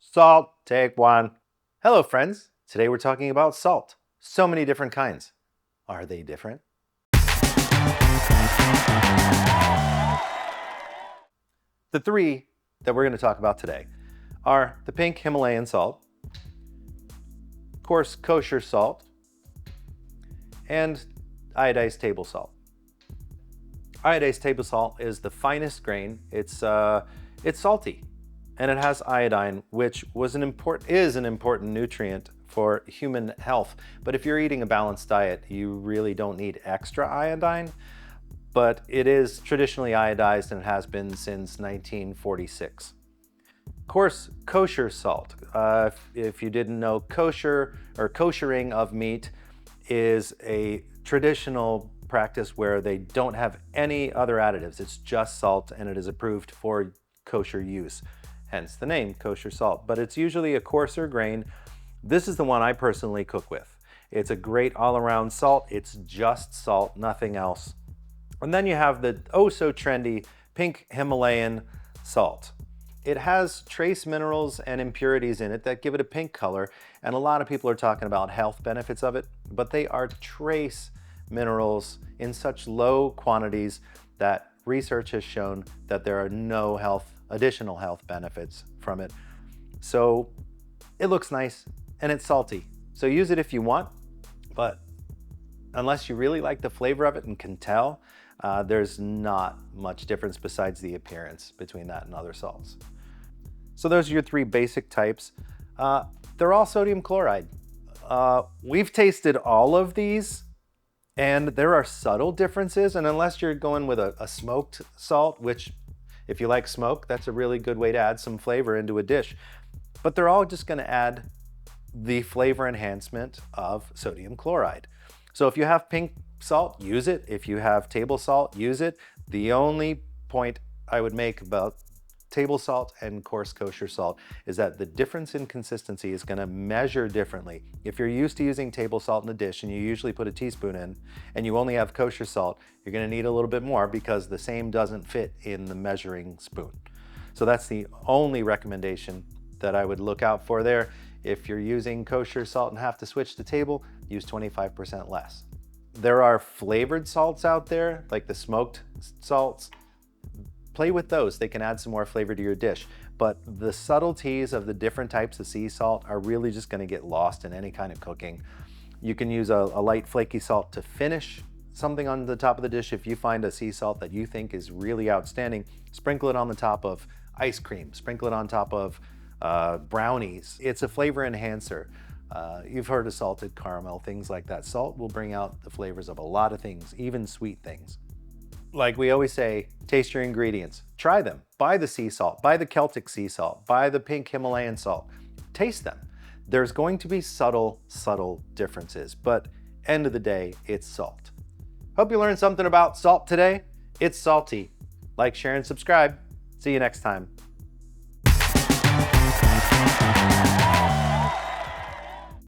Salt, take one. Hello, friends. Today we're talking about salt. So many different kinds. Are they different? The three that we're going to talk about today are the pink Himalayan salt, coarse kosher salt, and iodized table salt. Iodized table salt is the finest grain. It's salty, and it has iodine, which is an important nutrient for human health. But if you're eating a balanced diet, you really don't need extra iodine. But it is traditionally iodized and it has been since 1946. Coarse kosher salt. If you didn't know, kosher or koshering of meat is a traditional practice where they don't have any other additives. It's just salt, and it is approved for kosher use. Hence the name kosher salt. But it's usually a coarser grain. This is the one I personally cook with. It's a great all-around salt. It's just salt, nothing else. And then you have the oh so trendy pink Himalayan salt. It has trace minerals and impurities in it that give it a pink color, and a lot of people are talking about health benefits of it, but they are trace minerals in such low quantities that research has shown that there are no additional health benefits from it. So it looks nice and it's salty. So use it if you want, but unless you really like the flavor of it and can tell, there's not much difference besides the appearance between that and other salts. So those are your three basic types. They're all sodium chloride. We've tasted all of these, and there are subtle differences. And unless you're going with a smoked salt, which if you like smoke, that's a really good way to add some flavor into a dish. But they're all just gonna add the flavor enhancement of sodium chloride. So if you have pink salt, use it. If you have table salt, use it. The only point I would make about table salt and coarse kosher salt is that the difference in consistency is going to measure differently. If you're used to using table salt in a dish and you usually put a teaspoon in, and you only have kosher salt, you're going to need a little bit more because the same doesn't fit in the measuring spoon. So that's the only recommendation that I would look out for there. If you're using kosher salt and have to switch to table, use 25% less. There are flavored salts out there, like the smoked salts. Play with those. They can add some more flavor to your dish. But the subtleties of the different types of sea salt are really just going to get lost in any kind of cooking. You can use a light flaky salt to finish something on the top of the dish. If you find a sea salt that you think is really outstanding, sprinkle it on the top of ice cream, sprinkle it on top of brownies. It's a flavor enhancer. You've heard of salted caramel, things like that. Salt will bring out the flavors of a lot of things, even sweet things. Like we always say, taste your ingredients. Try them. Buy the sea salt, buy the Celtic sea salt, buy the pink Himalayan salt. Taste them. There's going to be subtle differences, but end of the day, it's salt. Hope you learned something about salt today. It's salty. Like, share, and subscribe. See you next time.